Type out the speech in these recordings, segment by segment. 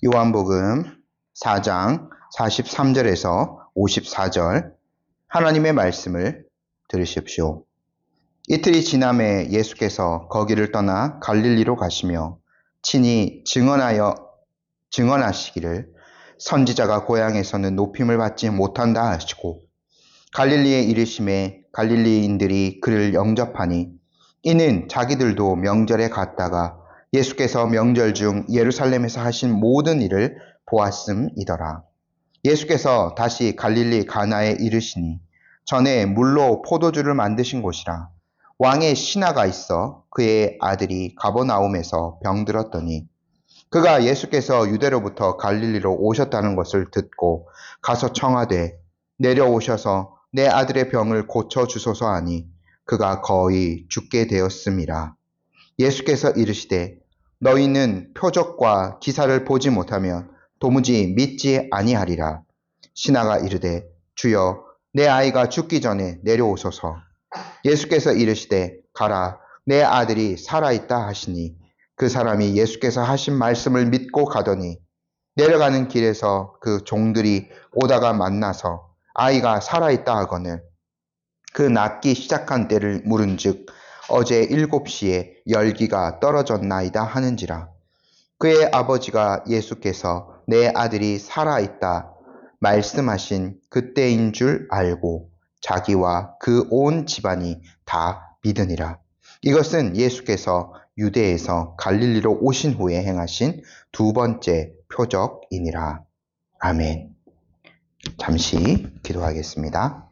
요한복음 4장 43절에서 54절 하나님의 말씀을 들으십시오. 이틀이 지남에 예수께서 거기를 떠나 갈릴리로 가시며 친히 증언하시기를 선지자가 고향에서는 높임을 받지 못한다 하시고 갈릴리에 이르심에 갈릴리인들이 그를 영접하니 이는 자기들도 명절에 갔다가 예수께서 명절 중 예루살렘에서 하신 모든 일을 보았음이더라. 예수께서 다시 갈릴리 가나에 이르시니 전에 물로 포도주를 만드신 곳이라. 왕의 신하가 있어 그의 아들이 가버나움에서 병들었더니 그가 예수께서 유대로부터 갈릴리로 오셨다는 것을 듣고 가서 청하되 내려오셔서 내 아들의 병을 고쳐주소서 하니 그가 거의 죽게 되었음이라. 예수께서 이르시되 너희는 표적과 기사를 보지 못하면 도무지 믿지 아니하리라. 신하가 이르되 주여 내 아이가 죽기 전에 내려오소서. 예수께서 이르시되 가라 내 아들이 살아있다 하시니 그 사람이 예수께서 하신 말씀을 믿고 가더니 내려가는 길에서 그 종들이 오다가 만나서 아이가 살아있다 하거늘 그 낫기 시작한 때를 물은즉 어제 7시에 열기가 떨어졌나이다 하는지라. 그의 아버지가 예수께서 내 아들이 살아있다 말씀하신 그때인 줄 알고 자기와 그 온 집안이 다 믿으니라. 이것은 예수께서 유대에서 갈릴리로 오신 후에 행하신 두 번째 표적이니라. 아멘. 잠시 기도하겠습니다.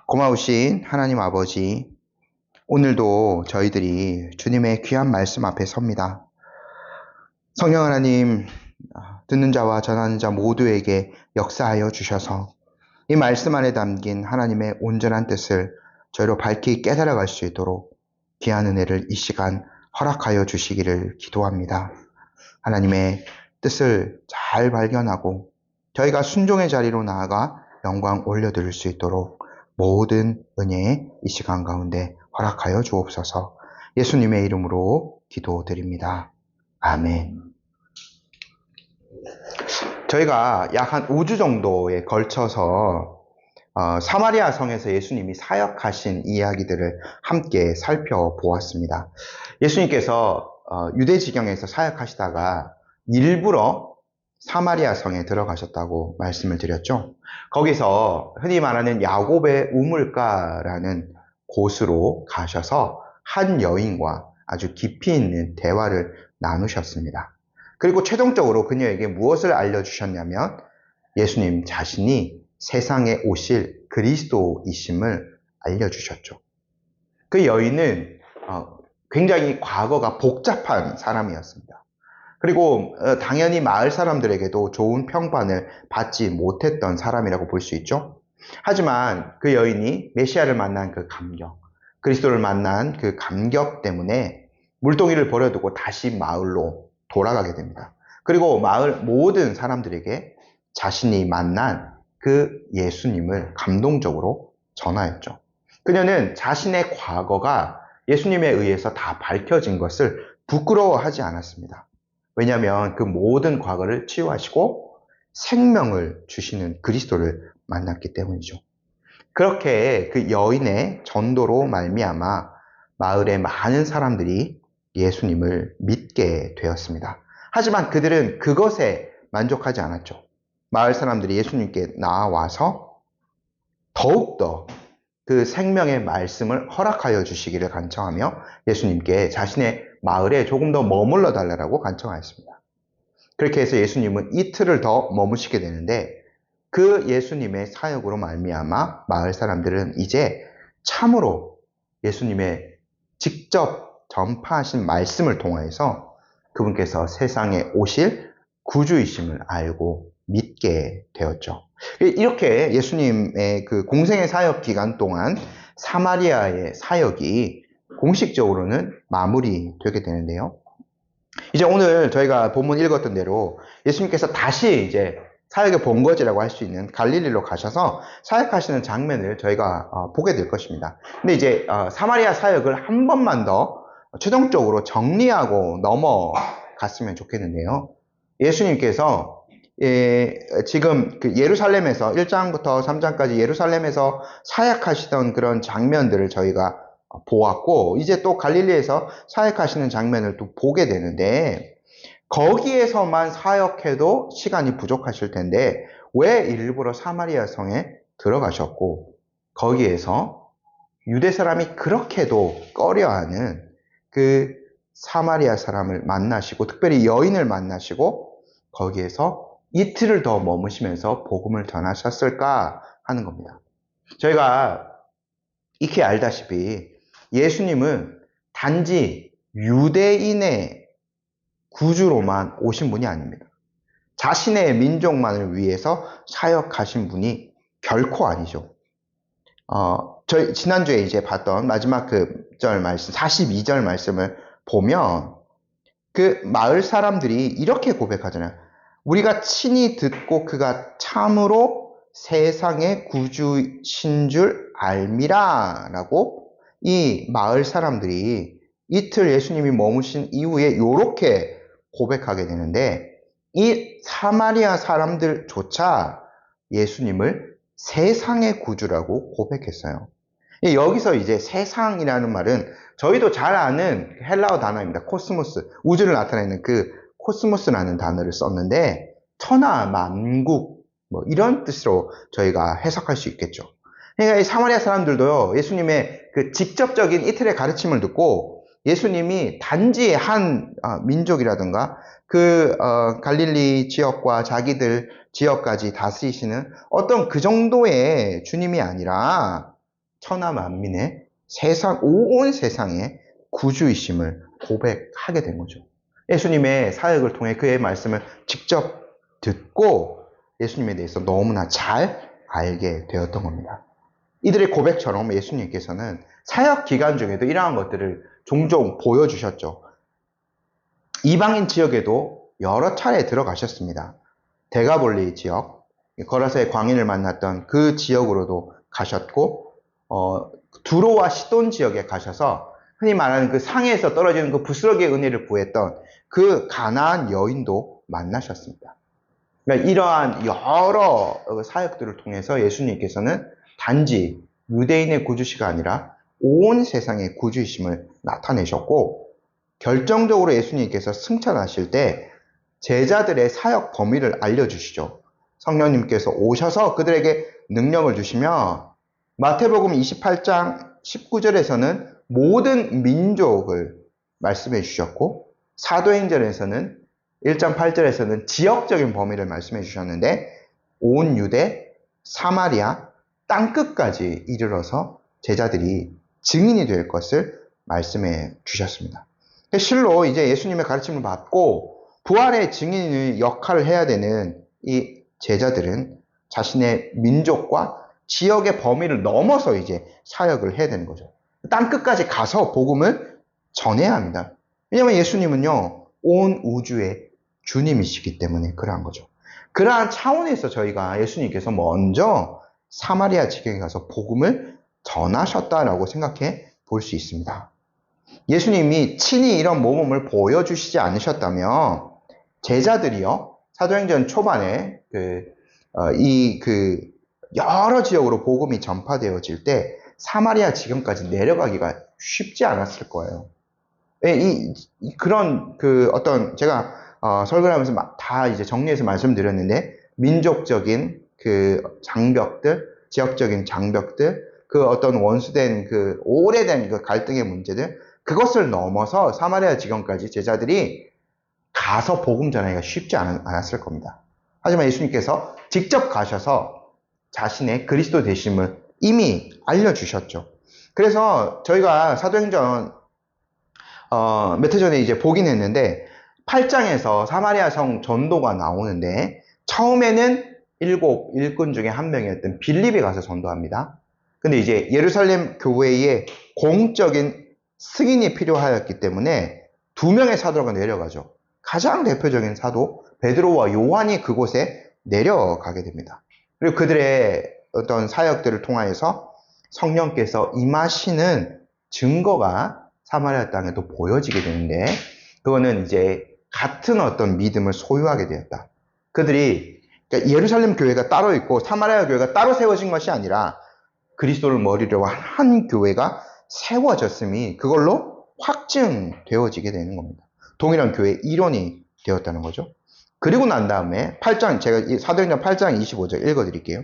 고마우신 하나님 아버지, 오늘도 저희들이 주님의 귀한 말씀 앞에 섭니다. 성령 하나님, 듣는 자와 전하는 자 모두에게 역사하여 주셔서 이 말씀 안에 담긴 하나님의 온전한 뜻을 저희로 밝히 깨달아갈 수 있도록 귀한 은혜를 이 시간 허락하여 주시기를 기도합니다. 하나님의 뜻을 잘 발견하고 저희가 순종의 자리로 나아가 영광 올려드릴 수 있도록 모든 은혜 이 시간 가운데 허락하여 주옵소서. 예수님의 이름으로 기도드립니다. 아멘. 저희가 약 한 5주 정도에 걸쳐서 사마리아 성에서 예수님이 사역하신 이야기들을 함께 살펴보았습니다. 예수님께서 유대 지경에서 사역하시다가 일부러 사마리아 성에 들어가셨다고 말씀을 드렸죠. 거기서 흔히 말하는 야곱의 우물가라는 곳으로 가셔서 한 여인과 아주 깊이 있는 대화를 나누셨습니다. 그리고 최종적으로 그녀에게 무엇을 알려주셨냐면 예수님 자신이 세상에 오실 그리스도이심을 알려주셨죠. 그 여인은 굉장히 과거가 복잡한 사람이었습니다. 그리고 당연히 마을 사람들에게도 좋은 평판을 받지 못했던 사람이라고 볼 수 있죠. 하지만 그 여인이 메시아를 만난 그 감격, 그리스도를 만난 그 감격 때문에 물동이를 버려두고 다시 마을로 돌아가게 됩니다. 그리고 마을 모든 사람들에게 자신이 만난 그 예수님을 감동적으로 전하였죠. 그녀는 자신의 과거가 예수님에 의해서 다 밝혀진 것을 부끄러워하지 않았습니다. 왜냐하면 그 모든 과거를 치유하시고 생명을 주시는 그리스도를 만났기 때문이죠. 그렇게 그 여인의 전도로 말미암아 마을의 많은 사람들이 예수님을 믿게 되었습니다. 하지만 그들은 그것에 만족하지 않았죠. 마을 사람들이 예수님께 나와서 더욱더 그 생명의 말씀을 허락하여 주시기를 간청하며 예수님께 자신의 마을에 조금 더 머물러 달라고 간청하였습니다. 그렇게 해서 예수님은 이틀을 더 머무시게 되는데 그 예수님의 사역으로 말미암아 마을 사람들은 이제 참으로 예수님의 직접 전파하신 말씀을 통하여서 그분께서 세상에 오실 구주이심을 알고 믿게 되었죠. 이렇게 예수님의 그 공생의 사역 기간 동안 사마리아의 사역이 공식적으로는 마무리되게 되는데요. 이제 오늘 저희가 본문 읽었던 대로 예수님께서 다시 이제 사역의 본거지라고 할 수 있는 갈릴리로 가셔서 사역하시는 장면을 저희가 보게 될 것입니다. 근데 이제 사마리아 사역을 한 번만 더 최종적으로 정리하고 넘어갔으면 좋겠는데요. 예수님께서 지금 그 예루살렘에서 1장부터 3장까지 예루살렘에서 사역하시던 그런 장면들을 저희가 보았고, 이제 또 갈릴리에서 사역하시는 장면을 또 보게 되는데, 거기에서만 사역해도 시간이 부족하실 텐데 왜 일부러 사마리아 성에 들어가셨고, 거기에서 유대 사람이 그렇게도 꺼려하는 그 사마리아 사람을 만나시고, 특별히 여인을 만나시고 거기에서 이틀을 더 머무시면서 복음을 전하셨을까 하는 겁니다. 저희가 익히 알다시피 예수님은 단지 유대인의 구주로만 오신 분이 아닙니다. 자신의 민족만을 위해서 사역하신 분이 결코 아니죠. 저희 지난주에 이제 봤던 마지막 그 절 말씀, 42절 말씀을 보면 그 마을 사람들이 이렇게 고백하잖아요. 우리가 친히 듣고 그가 참으로 세상의 구주신 줄 알미라 라고 이 마을 사람들이 이틀 예수님이 머무신 이후에 이렇게 고백하게 되는데, 이 사마리아 사람들조차 예수님을 세상의 구주라고 고백했어요. 여기서 이제 세상이라는 말은 저희도 잘 아는 헬라어 단어입니다. 코스모스, 우주를 나타내는 그 코스모스라는 단어를 썼는데, 천하 만국 뭐 이런 뜻으로 저희가 해석할 수 있겠죠. 그러니까 이 사마리아 사람들도요, 예수님의 그 직접적인 이틀의 가르침을 듣고 예수님이 단지 한 민족이라든가 그 갈릴리 지역과 자기들 지역까지 다스리시는 어떤 그 정도의 주님이 아니라 천하 만민의 세상, 온 세상의 구주이심을 고백하게 된 거죠. 예수님의 사역을 통해 그의 말씀을 직접 듣고 예수님에 대해서 너무나 잘 알게 되었던 겁니다. 이들의 고백처럼 예수님께서는 사역 기간 중에도 이러한 것들을 종종 보여주셨죠. 이방인 지역에도 여러 차례 들어가셨습니다. 데가볼리 지역, 거라사의 광인을 만났던 그 지역으로도 가셨고, 두로와 시돈 지역에 가셔서 흔히 말하는 그 상에서 떨어지는 그 부스러기의 은혜를 구했던 그 가나안 여인도 만나셨습니다. 그러니까 이러한 여러 사역들을 통해서 예수님께서는 단지 유대인의 구주시가 아니라 온 세상의 구주이심을 나타내셨고, 결정적으로 예수님께서 승천하실 때 제자들의 사역 범위를 알려주시죠. 성령님께서 오셔서 그들에게 능력을 주시며, 마태복음 28장 19절에서는 모든 민족을 말씀해 주셨고, 사도행전에서는 1장 8절에서는 지역적인 범위를 말씀해 주셨는데, 온 유대, 사마리아, 땅끝까지 이르러서 제자들이 증인이 될 것을 말씀해 주셨습니다. 실로 이제 예수님의 가르침을 받고 부활의 증인의 역할을 해야 되는 이 제자들은 자신의 민족과 지역의 범위를 넘어서 이제 사역을 해야 되는 거죠. 땅끝까지 가서 복음을 전해야 합니다. 왜냐하면 예수님은요, 온 우주의 주님이시기 때문에 그러한 거죠. 그러한 차원에서 저희가 예수님께서 먼저 사마리아 지경에 가서 복음을 전하셨다라고 생각해 볼 수 있습니다. 예수님이 친히 이런 모범을 보여주시지 않으셨다면 제자들이요, 사도행전 초반에 여러 지역으로 복음이 전파되어질 때 사마리아 지경까지 내려가기가 쉽지 않았을 거예요. 그런 제가 설교를 하면서 다 이제 정리해서 말씀드렸는데, 민족적인 그 장벽들, 지역적인 장벽들, 그 어떤 원수된 그 오래된 그 갈등의 문제들, 그것을 넘어서 사마리아 지경까지 제자들이 가서 복음 전하기가 쉽지 않았을 겁니다. 하지만 예수님께서 직접 가셔서 자신의 그리스도 되심을 이미 알려주셨죠. 그래서 저희가 사도행전 몇 해 전에 이제 보긴 했는데 8장에서 사마리아 성 전도가 나오는데, 처음에는 7 일꾼 중에 한 명이었던 빌립이 가서 전도합니다. 근데 이제 예루살렘 교회에 공적인 승인이 필요하였기 때문에 2명의 사도가 내려가죠. 가장 대표적인 사도 베드로와 요한이 그곳에 내려가게 됩니다. 그리고 그들의 어떤 사역들을 통하여서 성령께서 임하시는 증거가 사마리아 땅에도 보여지게 되는데, 그거는 이제 같은 어떤 믿음을 소유하게 되었다. 그들이 그러니까 예루살렘 교회가 따로 있고 사마리아 교회가 따로 세워진 것이 아니라 그리스도를 머리로 한 교회가 세워졌음이 그걸로 확증되어지게 되는 겁니다. 동일한 교회의 일원이 되었다는 거죠. 그리고 난 다음에 8장, 제가 사도행전 8장 25절 읽어드릴게요.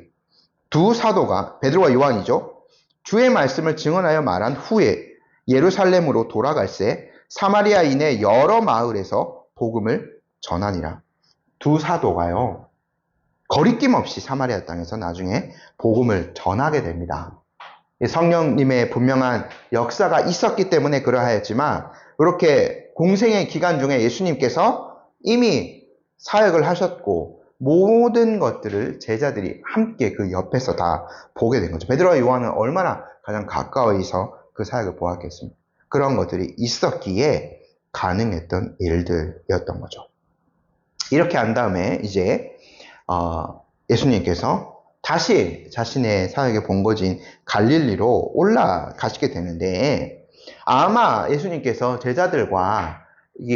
두 사도가 베드로와 요한이죠. 주의 말씀을 증언하여 말한 후에 예루살렘으로 돌아갈새 사마리아인의 여러 마을에서 복음을 전하니라. 두 사도가요, 거리낌 없이 사마리아 땅에서 나중에 복음을 전하게 됩니다. 성령님의 분명한 역사가 있었기 때문에 그러하였지만 그렇게 공생의 기간 중에 예수님께서 이미 사역을 하셨고 모든 것들을 제자들이 함께 그 옆에서 다 보게 된 거죠. 베드로와 요한은 얼마나 가장 가까이서 그 사역을 보았겠습니까? 그런 것들이 있었기에 가능했던 일들이었던 거죠. 이렇게 한 다음에 이제 예수님께서 다시 자신의 사역의 본거지인 갈릴리로 올라가시게 되는데 아마 예수님께서 제자들과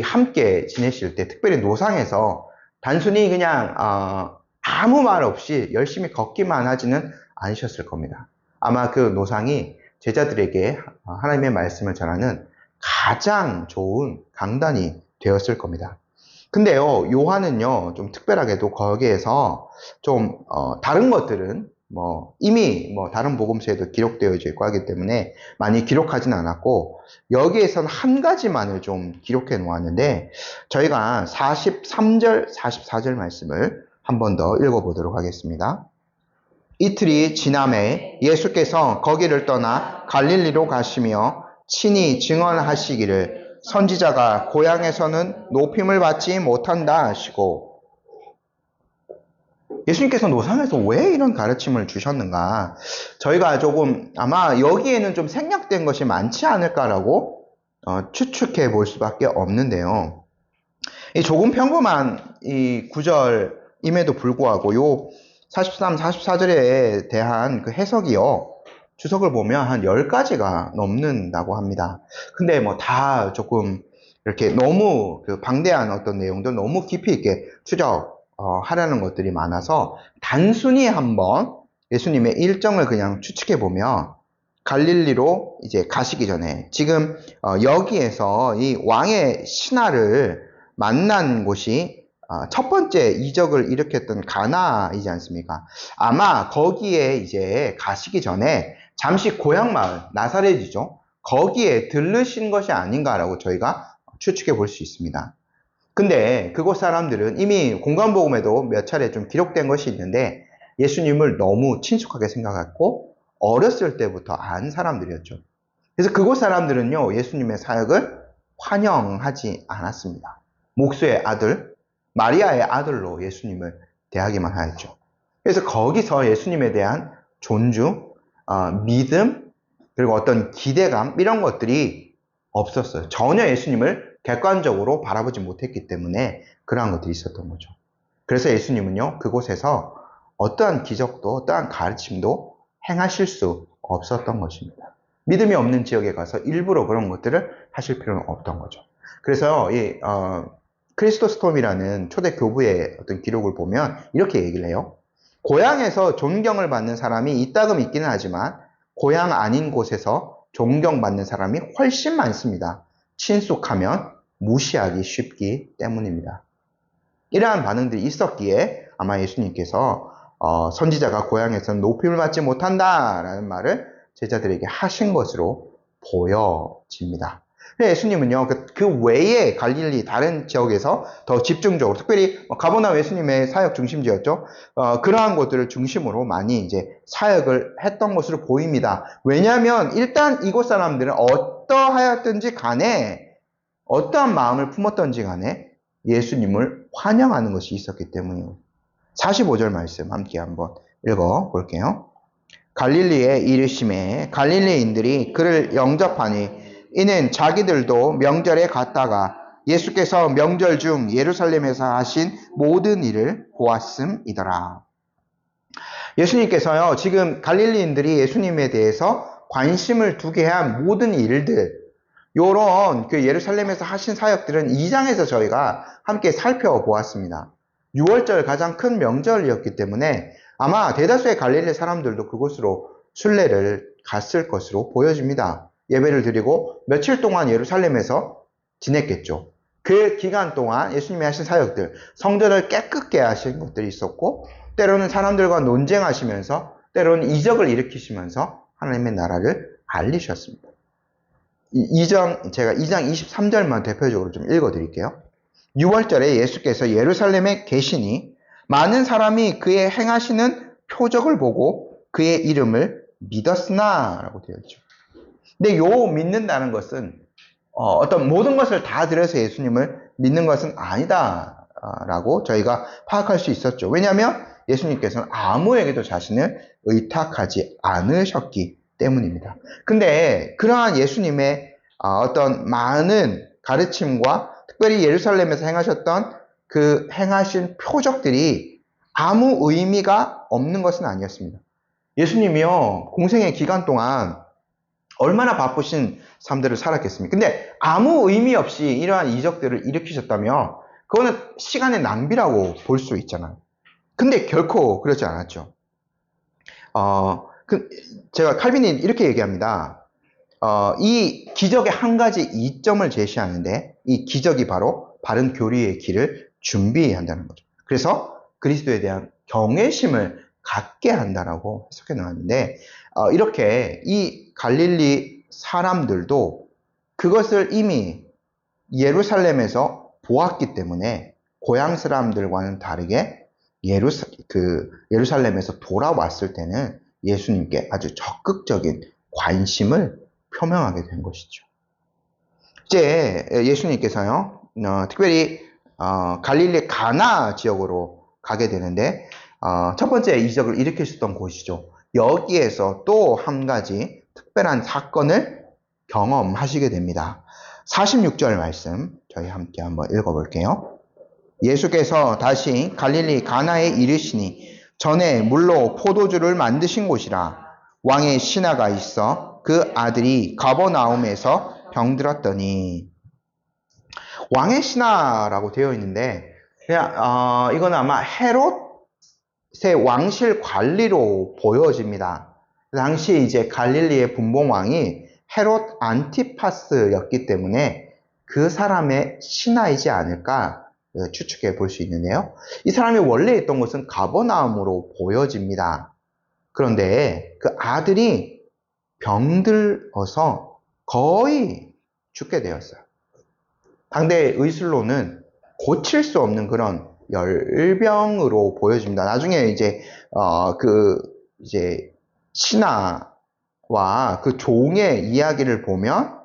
함께 지내실 때 특별히 노상에서 단순히 그냥 아무 말 없이 열심히 걷기만 하지는 않으셨을 겁니다. 아마 그 노상이 제자들에게 하나님의 말씀을 전하는 가장 좋은 강단이 되었을 겁니다. 근데요, 요한은요, 좀 특별하게도 거기에서 좀, 다른 것들은 이미 다른 복음서에도 기록되어 있고 하기 때문에 많이 기록하진 않았고, 여기에서는 한 가지만을 좀 기록해 놓았는데, 저희가 43절, 44절 말씀을 한 번 더 읽어보도록 하겠습니다. 이틀이 지남에 예수께서 거기를 떠나 갈릴리로 가시며 친히 증언하시기를 선지자가 고향에서는 높임을 받지 못한다 하시고, 예수님께서 노상에서 왜 이런 가르침을 주셨는가? 저희가 조금 아마 여기에는 좀 생략된 것이 많지 않을까라고 추측해 볼 수밖에 없는데요. 이 조금 평범한 이 구절임에도 불구하고 요 43, 44절에 대한 그 해석이요. 주석을 보면 한 10가지가 넘는다고 합니다. 근데 다 조금 이렇게 너무 그 방대한 어떤 내용들 너무 깊이 있게 추적하려는 것들이 많아서 단순히 한번 예수님의 일정을 그냥 추측해 보면 갈릴리로 이제 가시기 전에 지금 여기에서 이 왕의 신하를 만난 곳이 첫 번째 이적을 일으켰던 가나이지 않습니까? 아마 거기에 이제 가시기 전에 잠시 고향 마을, 나사렛이죠. 거기에 들르신 것이 아닌가라고 저희가 추측해 볼 수 있습니다. 근데 그곳 사람들은 이미 공관복음에도 몇 차례 좀 기록된 것이 있는데 예수님을 너무 친숙하게 생각했고 어렸을 때부터 안 사람들이었죠. 그래서 그곳 사람들은요, 예수님의 사역을 환영하지 않았습니다. 목수의 아들, 마리아의 아들로 예수님을 대하기만 하였죠. 그래서 거기서 예수님에 대한 존중, 믿음, 그리고 어떤 기대감 이런 것들이 없었어요. 전혀 예수님을 객관적으로 바라보지 못했기 때문에 그러한 것들이 있었던 거죠. 그래서 예수님은요, 그곳에서 어떠한 기적도 어떠한 가르침도 행하실 수 없었던 것입니다. 믿음이 없는 지역에 가서 일부러 그런 것들을 하실 필요는 없던 거죠. 그래서 이 크리스토스톰이라는 초대 교부의 어떤 기록을 보면 이렇게 얘기를 해요. 고향에서 존경을 받는 사람이 이따금 있기는 하지만 고향 아닌 곳에서 존경받는 사람이 훨씬 많습니다. 친숙하면 무시하기 쉽기 때문입니다. 이러한 반응들이 있었기에 아마 예수님께서 선지자가 고향에서는 높임을 받지 못한다라는 말을 제자들에게 하신 것으로 보여집니다. 예수님은요, 그 외에 갈릴리 다른 지역에서 더 집중적으로, 특별히 가버나움 예수님의 사역 중심지였죠. 그러한 곳들을 중심으로 많이 이제 사역을 했던 것으로 보입니다. 왜냐하면 일단 이곳 사람들은 어떠하였든지 간에, 어떠한 마음을 품었던지 간에 예수님을 환영하는 것이 있었기 때문이에요. 45절 말씀 함께 한번 읽어볼게요. 갈릴리에 이르심에 갈릴리인들이 그를 영접하니 이는 자기들도 명절에 갔다가 예수께서 명절 중 예루살렘에서 하신 모든 일을 보았음이더라. 예수님께서요, 지금 갈릴리인들이 예수님에 대해서 관심을 두게 한 모든 일들, 요런 그 예루살렘에서 하신 사역들은 2장에서 저희가 함께 살펴보았습니다. 6월절 가장 큰 명절이었기 때문에 아마 대다수의 갈릴리 사람들도 그곳으로 순례를 갔을 것으로 보여집니다. 예배를 드리고 며칠 동안 예루살렘에서 지냈겠죠. 그 기간 동안 예수님이 하신 사역들, 성전을 깨끗게 하신 것들이 있었고, 때로는 사람들과 논쟁하시면서, 때로는 이적을 일으키시면서 하나님의 나라를 알리셨습니다. 제가 2장 23절만 대표적으로 좀 읽어드릴게요. 6월절에 예수께서 예루살렘에 계시니 많은 사람이 그의 행하시는 표적을 보고 그의 이름을 믿었으나 라고 되어 있죠. 근데 요 믿는다는 것은 어떤 모든 것을 다 들여서 예수님을 믿는 것은 아니다 라고 저희가 파악할 수 있었죠. 왜냐하면 예수님께서는 아무에게도 자신을 의탁하지 않으셨기 때문입니다. 근데 그러한 예수님의 어떤 많은 가르침과 특별히 예루살렘에서 행하셨던 그 행하신 표적들이 아무 의미가 없는 것은 아니었습니다. 예수님이요, 공생의 기간 동안 얼마나 바쁘신 삶들을 살았겠습니까? 근데 아무 의미 없이 이러한 이적들을 일으키셨다면 그거는 시간의 낭비라고 볼 수 있잖아요. 근데 결코 그렇지 않았죠. 제가 칼빈이 이렇게 얘기합니다. 이 기적의 한 가지 이점을 제시하는데 이 기적이 바로 바른 교리의 길을 준비한다는 거죠. 그래서 그리스도에 대한 경외심을 갖게 한다라고 해석해 나왔는데 이렇게 이 갈릴리 사람들도 그것을 이미 예루살렘에서 보았기 때문에 고향 사람들과는 다르게 예루살렘에서 돌아왔을 때는 예수님께 아주 적극적인 관심을 표명하게 된 것이죠. 이제 예수님께서요, 특별히 갈릴리 가나 지역으로 가게 되는데 첫 번째 이적을 일으키셨던 곳이죠. 여기에서 또 한 가지 특별한 사건을 경험하시게 됩니다. 46절 말씀 저희 함께 한번 읽어볼게요. 예수께서 다시 갈릴리 가나에 이르시니 전에 물로 포도주를 만드신 곳이라 왕의 신하가 있어 그 아들이 가버나움에서 병들었더니 왕의 신하라고 되어 있는데 그냥 이건 아마 헤롯의 왕실 관리로 보여집니다. 당시 이제 갈릴리의 분봉왕이 헤롯 안티파스였기 때문에 그 사람의 신하이지 않을까 추측해 볼 수 있는데요. 이 사람이 원래 있던 곳은 가버나움으로 보여집니다. 그런데 그 아들이 병들어서 거의 죽게 되었어요. 당대 의술로는 고칠 수 없는 그런 열병으로 보여집니다. 나중에 이제 이제 신하와 그 종의 이야기를 보면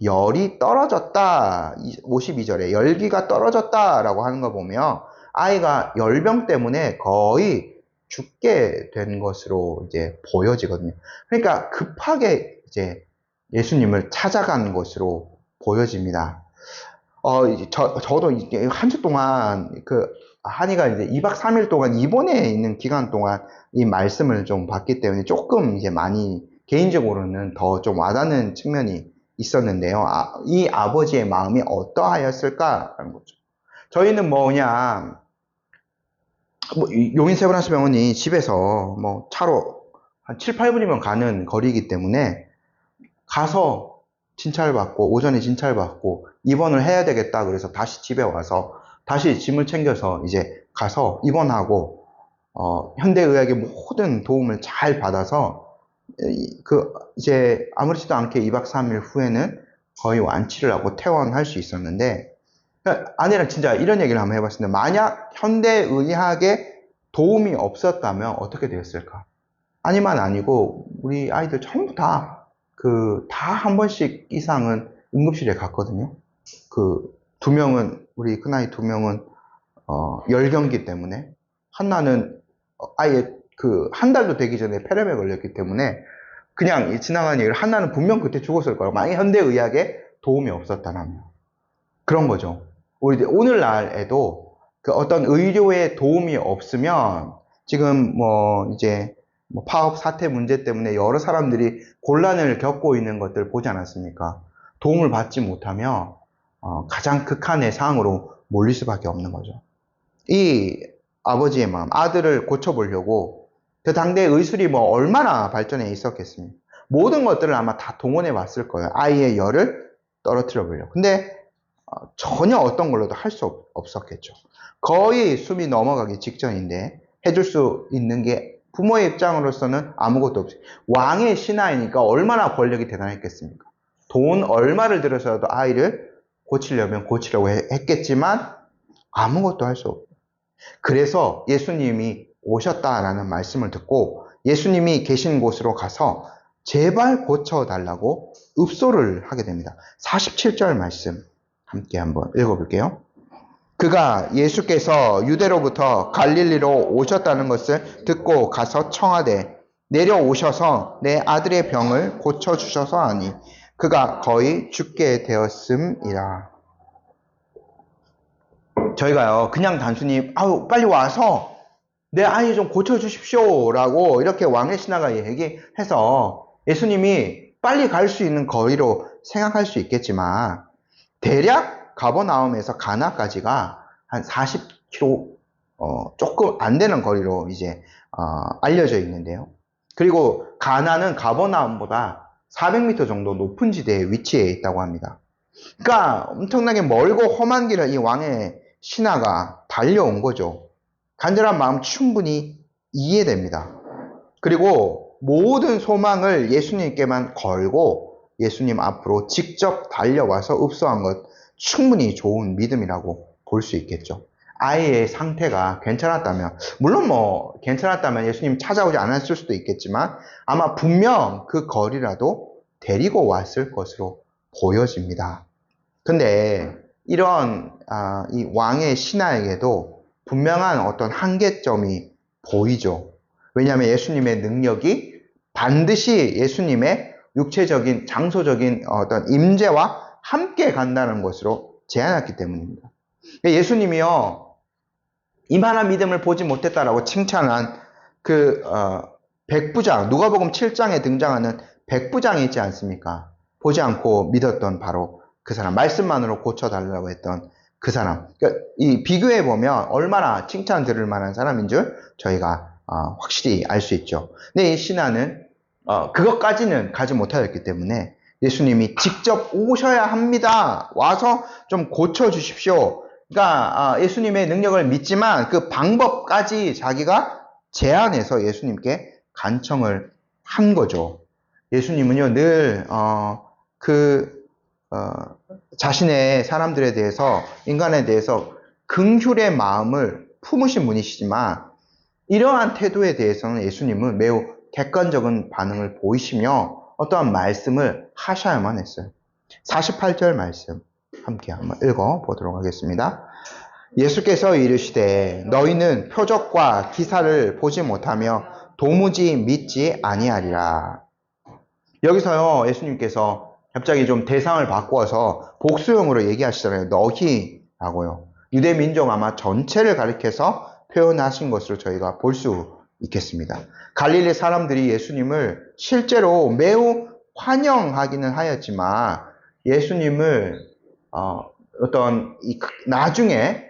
열이 떨어졌다, 52절에 열기가 떨어졌다라고 하는 거 보면 아이가 열병 때문에 거의 죽게 된 것으로 이제 보여지거든요. 그러니까 급하게 이제 예수님을 찾아간 것으로 보여집니다. 저도 한 주 동안 한이가 이제 2박 3일 동안 입원해 있는 기간 동안 이 말씀을 좀 봤기 때문에 조금 이제 많이 개인적으로는 더 좀 와닿는 측면이 있었는데요. 이 아버지의 마음이 어떠하였을까라는 거죠. 저희는 그냥 용인 세브란스 병원이 집에서 차로 한 7, 8분이면 가는 거리이기 때문에 가서 진찰받고 오전에 진찰받고 입원을 해야 되겠다 그래서 다시 집에 와서 다시 짐을 챙겨서 이제 가서 입원하고 현대의학의 모든 도움을 잘 받아서 이제 아무렇지도 않게 2박 3일 후에는 거의 완치를 하고 퇴원할 수 있었는데 아내랑 진짜 이런 얘기를 한번 해봤습니다. 만약 현대의학에 도움이 없었다면 어떻게 되었을까? 아니면 아니고 우리 아이들 전부 다 한 번씩 이상은 응급실에 갔거든요. 두 명은, 우리 큰아이 2명은, 열경기 때문에, 하나는 아예 한 달도 되기 전에 폐렴에 걸렸기 때문에, 그냥 지나가는 얘기를, 하나는 분명 그때 죽었을 거라고. 만약 현대의학에 도움이 없었다면. 그런 거죠. 우리 오늘날에도 어떤 의료에 도움이 없으면, 지금 파업 사태 문제 때문에 여러 사람들이 곤란을 겪고 있는 것들 보지 않았습니까? 도움을 받지 못하면 가장 극한의 상황으로 몰릴 수밖에 없는 거죠. 이 아버지의 마음, 아들을 고쳐보려고 그 당대 의술이 뭐 얼마나 발전해 있었겠습니까? 모든 것들을 아마 다 동원해 왔을 거예요. 아이의 열을 떨어뜨려 보려고. 근데 전혀 어떤 걸로도 할 수 없었겠죠. 거의 숨이 넘어가기 직전인데 해줄 수 있는 게 부모의 입장으로서는 아무것도 없어요. 왕의 신하이니까 얼마나 권력이 대단했겠습니까? 돈 얼마를 들여서라도 아이를 고치려면 고치려고 했겠지만 아무것도 할 수 없어요. 그래서 예수님이 오셨다라는 말씀을 듣고 예수님이 계신 곳으로 가서 제발 고쳐달라고 읍소를 하게 됩니다. 47절 말씀 함께 한번 읽어볼게요. 그가 예수께서 유대로부터 갈릴리로 오셨다는 것을 듣고 가서 청하되 내려오셔서 내 아들의 병을 고쳐주셔서 하니 그가 거의 죽게 되었음이라. 저희가요 그냥 단순히 빨리 와서 내 아이 좀 고쳐주십시오 라고 이렇게 왕의 신하가 얘기해서 예수님이 빨리 갈 수 있는 거리로 생각할 수 있겠지만 대략 가버나움에서 가나까지가 한 40km 조금 안 되는 거리로 이제 알려져 있는데요. 그리고 가나는 가버나움보다 400m 정도 높은 지대에 위치해 있다고 합니다. 그러니까 엄청나게 멀고 험한 길을 이 왕의 신하가 달려온 거죠. 간절한 마음 충분히 이해됩니다. 그리고 모든 소망을 예수님께만 걸고 예수님 앞으로 직접 달려와서 읍소한 것 충분히 좋은 믿음이라고 볼 수 있겠죠. 아이의 상태가 괜찮았다면, 물론 뭐 괜찮았다면 예수님 찾아오지 않았을 수도 있겠지만 아마 분명 그 거리라도 데리고 왔을 것으로 보여집니다. 근데 이런 이 왕의 신하에게도 분명한 어떤 한계점이 보이죠. 왜냐하면 예수님의 능력이 반드시 예수님의 육체적인 장소적인 어떤 임재와 함께 간다는 것으로 제안했기 때문입니다. 예수님이요 이만한 믿음을 보지 못했다라고 칭찬한 그 백부장, 누가복음 7장에 등장하는 백부장이 있지 않습니까? 보지 않고 믿었던 바로 그 사람, 말씀만으로 고쳐달라고 했던 그 사람. 그러니까 이 비교해 보면 얼마나 칭찬 들을 만한 사람인 줄 저희가 확실히 알 수 있죠. 근데 이 신하는 그것까지는 가지 못하였기 때문에 예수님이 직접 오셔야 합니다. 와서 좀 고쳐주십시오. 그러니까 예수님의 능력을 믿지만 그 방법까지 자기가 제안해서 예수님께 간청을 한 거죠. 예수님은요 늘 자신의 사람들에 대해서 인간에 대해서 긍휼의 마음을 품으신 분이시지만 이러한 태도에 대해서는 예수님은 매우 객관적인 반응을 보이시며 어떠한 말씀을 하셔야만 했어요. 48절 말씀 함께 한번 읽어보도록 하겠습니다. 예수께서 이르시되 너희는 표적과 기사를 보지 못하며 도무지 믿지 아니하리라. 여기서요 예수님께서 갑자기 좀 대상을 바꾸어서 복수형으로 얘기하시잖아요. 너희라고요. 유대 민족 아마 전체를 가리켜서 표현하신 것으로 저희가 볼 수 있겠습니다. 갈릴리 사람들이 예수님을 실제로 매우 환영하기는 하였지만 예수님을 어떤 나중에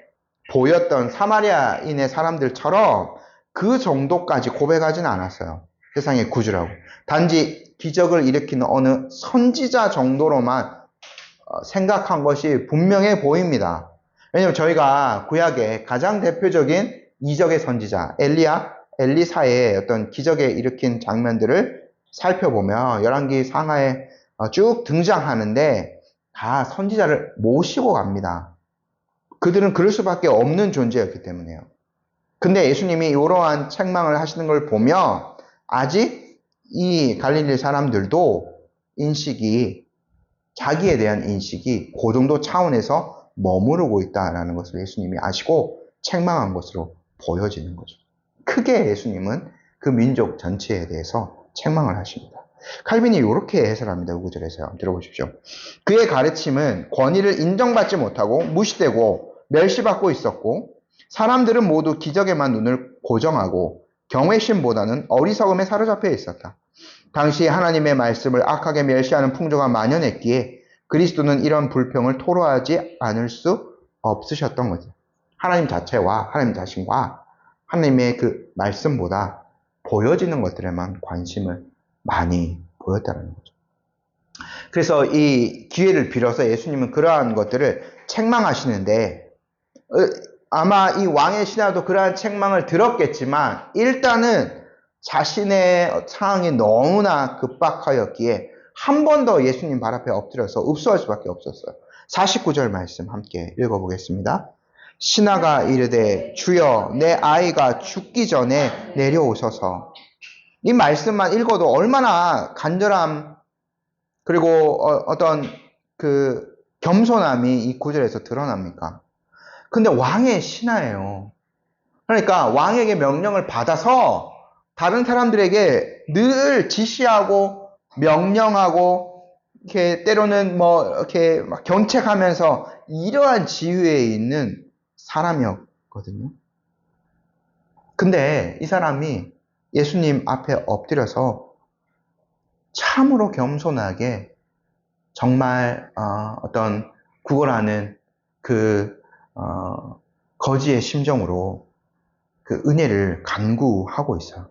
보였던 사마리아인의 사람들처럼 그 정도까지 고백하지는 않았어요. 세상의 구주라고. 단지 기적을 일으키는 어느 선지자 정도로만 생각한 것이 분명해 보입니다. 왜냐하면 저희가 구약의 가장 대표적인 이적의 선지자 엘리사의 어떤 기적에 일으킨 장면들을 살펴보면 열왕기 상하에 쭉 등장하는데 다 선지자를 모시고 갑니다. 그들은 그럴 수밖에 없는 존재였기 때문에요. 근데 예수님이 이러한 책망을 하시는 걸 보면 아직 이 갈릴리 사람들도 자기에 대한 인식이 그 정도 차원에서 머무르고 있다는 것을 예수님이 아시고 책망한 것으로 보여지는 거죠. 크게 예수님은 그 민족 전체에 대해서 책망을 하십니다. 칼빈이 이렇게 해설합니다. 9절에서 들어보십시오. 그의 가르침은 권위를 인정받지 못하고 무시되고 멸시받고 있었고 사람들은 모두 기적에만 눈을 고정하고 경외심보다는 어리석음에 사로잡혀 있었다. 당시 하나님의 말씀을 악하게 멸시하는 풍조가 만연했기에 그리스도는 이런 불평을 토로하지 않을 수 없으셨던 거죠. 하나님 자체와 하나님 자신과 하나님의 그 말씀보다 보여지는 것들에만 관심을 많이 보였다는 거죠. 그래서 이 기회를 빌어서 예수님은 그러한 것들을 책망하시는데, 아마 이 왕의 신하도 그러한 책망을 들었겠지만 일단은 자신의 상황이 너무나 급박하였기에 한 번 더 예수님 발 앞에 엎드려서 읍소할 수밖에 없었어요. 49절 말씀 함께 읽어보겠습니다. 신하가 이르되 주여 내 아이가 죽기 전에 내려오소서. 이 말씀만 읽어도 얼마나 간절함 그리고 어떤 그 겸손함이 이 구절에서 드러납니까? 근데 왕의 신하예요. 그러니까 왕에게 명령을 받아서 다른 사람들에게 늘 지시하고 명령하고 이렇게 때로는 뭐 이렇게 막 견책하면서 이러한 지위에 있는 사람이었거든요. 근데 이 사람이 예수님 앞에 엎드려서 참으로 겸손하게 정말 어떤 구걸하는 그 거지의 심정으로 그 은혜를 간구하고 있어요.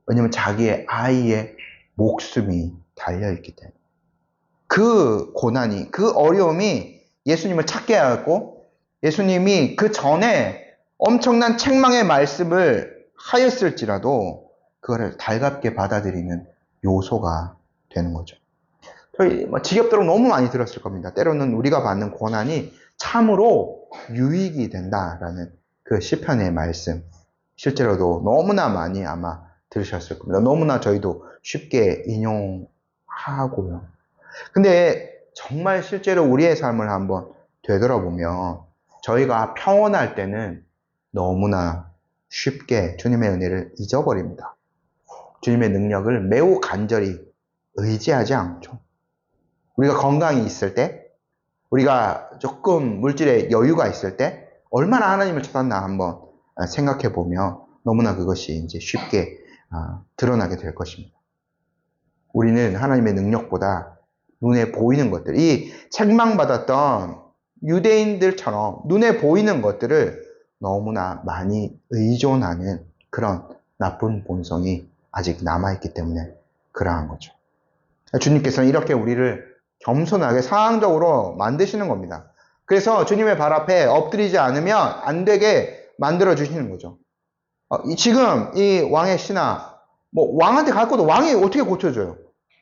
왜냐면 자기의 아이의 목숨이 달려있기 때문에. 그 고난이, 그 어려움이 예수님을 찾게 하였고, 예수님이 그 전에 엄청난 책망의 말씀을 하였을지라도 그거를 달갑게 받아들이는 요소가 되는 거죠. 저희 지겹도록 너무 많이 들었을 겁니다. 때로는 우리가 받는 고난이 참으로 유익이 된다라는 그 시편의 말씀, 실제로도 너무나 많이 아마 들으셨을 겁니다. 너무나 저희도 쉽게 인용하고요. 근데 정말 실제로 우리의 삶을 한번 되돌아보면 저희가 평온할 때는 너무나 쉽게 주님의 은혜를 잊어버립니다. 주님의 능력을 매우 간절히 의지하지 않죠. 우리가 건강이 있을 때, 우리가 조금 물질의 여유가 있을 때 얼마나 하나님을 찾았나 한번 생각해 보면 너무나 그것이 이제 쉽게 드러나게 될 것입니다. 우리는 하나님의 능력보다 눈에 보이는 것들, 이 책망받았던 유대인들처럼 눈에 보이는 것들을 너무나 많이 의존하는 그런 나쁜 본성이 아직 남아있기 때문에 그러한 거죠. 주님께서는 이렇게 우리를 겸손하게 상황적으로 만드시는 겁니다. 그래서 주님의 발 앞에 엎드리지 않으면 안 되게 만들어 주시는 거죠. 지금 이 왕의 신하, 왕한테 갈 것도 왕이 어떻게 고쳐줘요?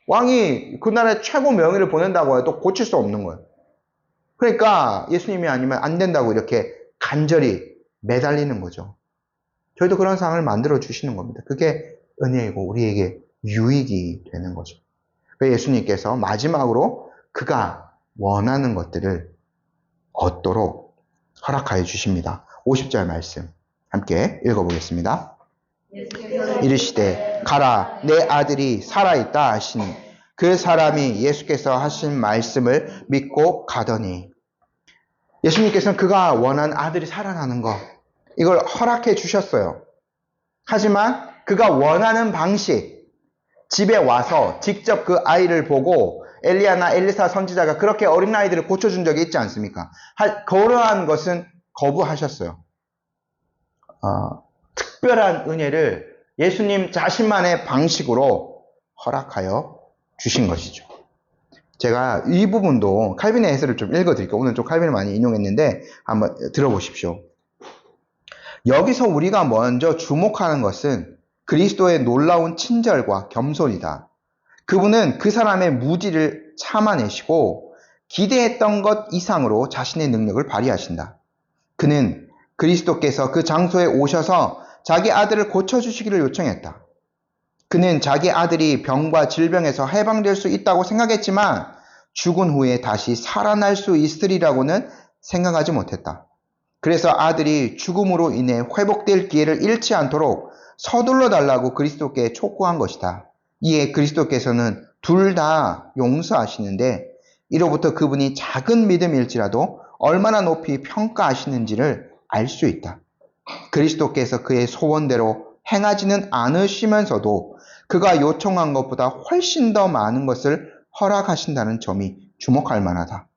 왕이 그 나라의 최고 명의를 보낸다고 해도 고칠 수 없는 거예요. 그러니까 예수님이 아니면 안 된다고 이렇게 간절히 매달리는 거죠. 저희도 그런 상황을 만들어 주시는 겁니다. 그게 은혜이고 우리에게 유익이 되는 거죠. 예수님께서 마지막으로 그가 원하는 것들을 얻도록 허락하여 주십니다. 50절 말씀 함께 읽어보겠습니다. 이르시되 가라 내 아들이 살아있다 하시니 그 사람이 예수께서 하신 말씀을 믿고 가더니, 예수님께서는 그가 원한 아들이 살아나는 것, 이걸 허락해 주셨어요. 하지만 그가 원하는 방식, 집에 와서 직접 그 아이를 보고 엘리야나 엘리사 선지자가 그렇게 어린아이들을 고쳐준 적이 있지 않습니까? 그러한 것은 거부하셨어요. 특별한 은혜를 예수님 자신만의 방식으로 허락하여 주신 것이죠. 제가 이 부분도 칼빈의 해설을 좀 읽어드릴게요. 오늘 좀 칼빈을 많이 인용했는데 한번 들어보십시오. 여기서 우리가 먼저 주목하는 것은 그리스도의 놀라운 친절과 겸손이다. 그분은 그 사람의 무지를 참아내시고 기대했던 것 이상으로 자신의 능력을 발휘하신다. 그는 그리스도께서 그 장소에 오셔서 자기 아들을 고쳐주시기를 요청했다. 그는 자기 아들이 병과 질병에서 해방될 수 있다고 생각했지만 죽은 후에 다시 살아날 수 있으리라고는 생각하지 못했다. 그래서 아들이 죽음으로 인해 회복될 기회를 잃지 않도록 서둘러 달라고 그리스도께 촉구한 것이다. 이에 그리스도께서는 둘 다 용서하시는데 이로부터 그분이 작은 믿음일지라도 얼마나 높이 평가하시는지를 알 수 있다. 그리스도께서 그의 소원대로 행하지는 않으시면서도 그가 요청한 것보다 훨씬 더 많은 것을 허락하신다는 점이 주목할 만하다.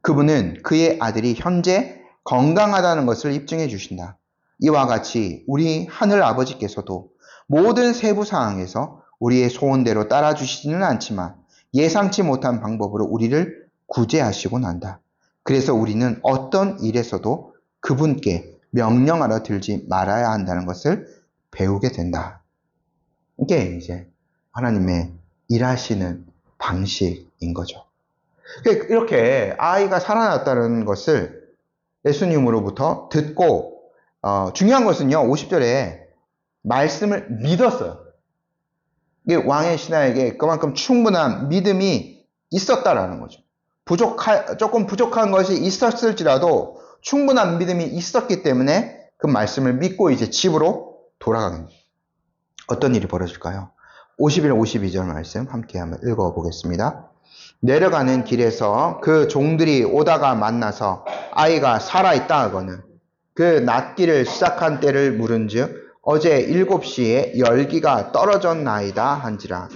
그분은 그의 아들이 현재 건강하다는 것을 입증해 주신다. 이와 같이 우리 하늘 아버지께서도 모든 세부 사항에서 우리의 소원대로 따라주시지는 않지만 예상치 못한 방법으로 우리를 구제하시곤 한다. 그래서 우리는 어떤 일에서도 그분께 명령하러 들지 말아야 한다는 것을 배우게 된다. 이게 이제 하나님의 일하시는 방식인 거죠. 이렇게 아이가 살아났다는 것을 예수님으로부터 듣고 중요한 것은요. 50절에 말씀을 믿었어요. 이게 왕의 신하에게 그만큼 충분한 믿음이 있었다라는 거죠. 조금 부족한 것이 있었을지라도 충분한 믿음이 있었기 때문에 그 말씀을 믿고 이제 집으로 돌아갑니다. 어떤 일이 벌어질까요? 51, 52절 말씀 함께 한번 읽어보겠습니다. 내려가는 길에서 그 종들이 오다가 만나서 아이가 살아있다 하거늘 그 낫기를 시작한 때를 물은즉 어제 7시에 열기가 떨어졌나이다 한지라.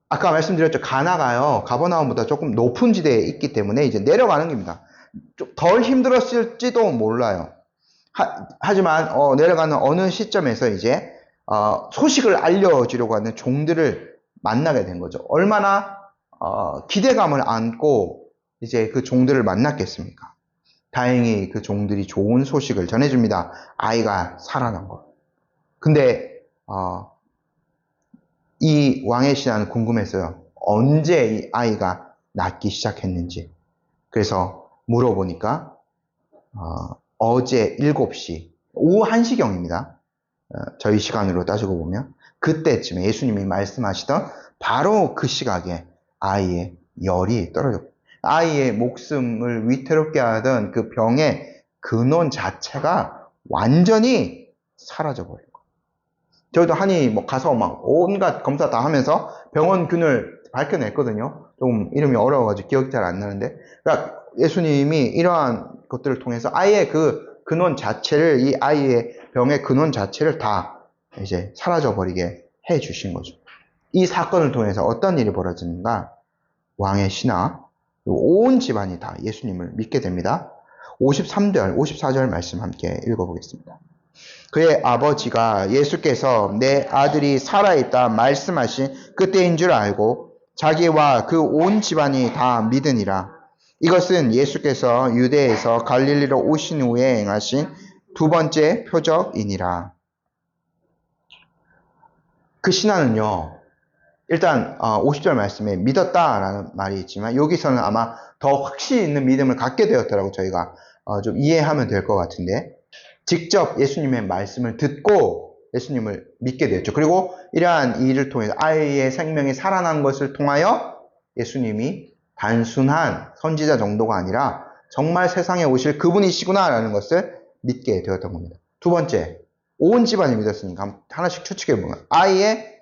아까 말씀드렸죠. 가나가요. 가버나움보다 조금 높은 지대에 있기 때문에 이제 내려가는 겁니다. 좀 덜 힘들었을지도 몰라요. 하지만 내려가는 어느 시점에서 이제 소식을 알려주려고 하는 종들을 만나게 된 거죠. 얼마나 기대감을 안고 이제 그 종들을 만났겠습니까? 다행히 그 종들이 좋은 소식을 전해줍니다. 아이가 살아난 것. 근데 이 왕의 신하는 궁금했어요. 언제 이 아이가 낫기 시작했는지. 그래서 물어보니까 어제 7시, 오후 1시경입니다. 저희 시간으로 따지고 보면 그때쯤에 예수님이 말씀하시던 바로 그 시각에 아이의 열이 떨어졌고 아이의 목숨을 위태롭게 하던 그 병의 근원 자체가 완전히 사라져버린 거예요. 저희도 한이 가서 막 온갖 검사 다 하면서 병원 균을 밝혀냈거든요. 조금 이름이 어려워가지고 기억이 잘 안 나는데. 그러니까 예수님이 이러한 것들을 통해서 아이의 그 근원 자체를, 이 아이의 병의 근원 자체를 다 이제 사라져버리게 해 주신 거죠. 이 사건을 통해서 어떤 일이 벌어지는가? 왕의 신하, 온 집안이 다 예수님을 믿게 됩니다. 53절, 54절 말씀 함께 읽어보겠습니다. 그의 아버지가 예수께서 내 아들이 살아있다 말씀하신 그때인 줄 알고 자기와 그 온 집안이 다 믿으니라. 이것은 예수께서 유대에서 갈릴리로 오신 후에 행하신 두 번째 표적이니라. 그 신하는요, 일단 50절 말씀에 믿었다라는 말이 있지만 여기서는 아마 더 확신 있는 믿음을 갖게 되었다라고 저희가 좀 이해하면 될 것 같은데, 직접 예수님의 말씀을 듣고 예수님을 믿게 되었죠. 그리고 이러한 일을 통해서 아이의 생명이 살아난 것을 통하여 예수님이 단순한 선지자 정도가 아니라 정말 세상에 오실 그분이시구나라는 것을 믿게 되었던 겁니다. 두 번째, 온 집안이 믿었으니까 하나씩 추측해 보면 아이의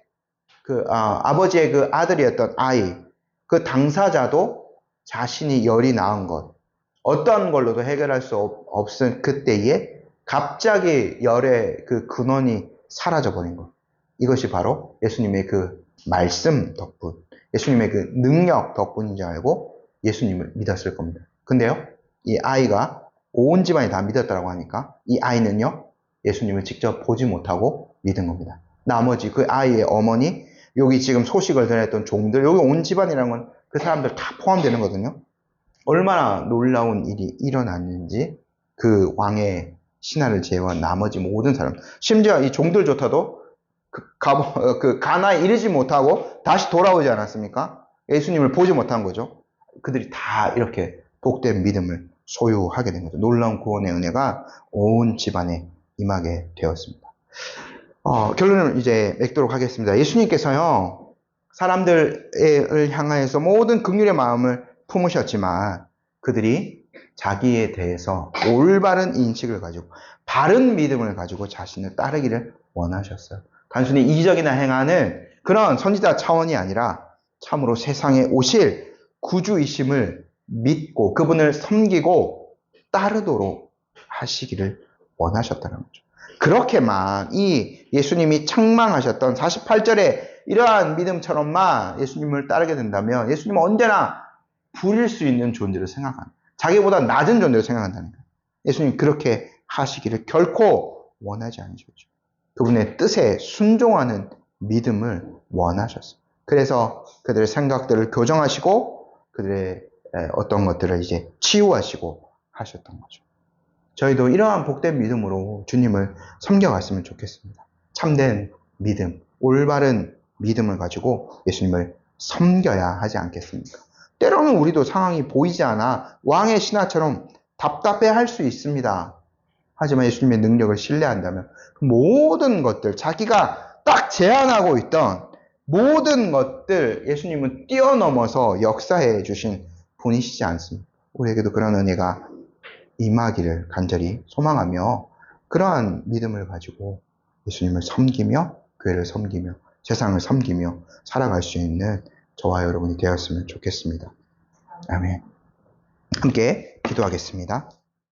아버지의 그 아들이었던 아이, 그 당사자도 자신이 열이 나은 것, 어떤 걸로도 해결할 수 없은 그때에 갑자기 열의 그 근원이 사라져버린 것. 이것이 바로 예수님의 그 말씀 덕분, 예수님의 그 능력 덕분인지 알고 예수님을 믿었을 겁니다. 근데요, 이 아이가 온 집안이 다 믿었다고 하니까 이 아이는요, 예수님을 직접 보지 못하고 믿은 겁니다. 나머지 그 아이의 어머니, 여기 지금 소식을 전했던 종들, 여기 온 집안이라는 건 그 사람들 다 포함되는 거거든요. 얼마나 놀라운 일이 일어났는지 그 왕의 신하를 제외한 나머지 모든 사람, 심지어 이 종들조차도 가나에 이르지 못하고 다시 돌아오지 않았습니까? 예수님을 보지 못한 거죠. 그들이 다 이렇게 복된 믿음을 소유하게 된 거죠. 놀라운 구원의 은혜가 온 집안에 임하게 되었습니다. 결론을 이제 맺도록 하겠습니다. 예수님께서요, 사람들을 향하여서 모든 긍휼의 마음을 품으셨지만 그들이 자기에 대해서 올바른 인식을 가지고 바른 믿음을 가지고 자신을 따르기를 원하셨어요. 단순히 이기적이나 행하는 그런 선지자 차원이 아니라 참으로 세상에 오실 구주이심을 믿고 그분을 섬기고 따르도록 하시기를 원하셨다는 거죠. 그렇게만 이 예수님이 책망하셨던 48절에 이러한 믿음처럼만 예수님을 따르게 된다면 예수님은 언제나 부릴 수 있는 존재로 생각합니다. 자기보다 낮은 존재로 생각한다는 거예요. 예수님 그렇게 하시기를 결코 원하지 않으셨죠. 그분의 뜻에 순종하는 믿음을 원하셨어요. 그래서 그들의 생각들을 교정하시고 그들의 어떤 것들을 이제 치유하시고 하셨던 거죠. 저희도 이러한 복된 믿음으로 주님을 섬겨갔으면 좋겠습니다. 참된 믿음, 올바른 믿음을 가지고 예수님을 섬겨야 하지 않겠습니까? 때로는 우리도 상황이 보이지 않아 왕의 신하처럼 답답해 할 수 있습니다. 하지만 예수님의 능력을 신뢰한다면 모든 것들, 자기가 딱 제안하고 있던 모든 것들 예수님은 뛰어넘어서 역사해 주신 분이시지 않습니까? 우리에게도 그런 은혜가 임하기를 간절히 소망하며 그러한 믿음을 가지고 예수님을 섬기며 교회를 섬기며 세상을 섬기며 살아갈 수 있는 저와 여러분이 되었으면 좋겠습니다. 아멘. 함께 기도하겠습니다.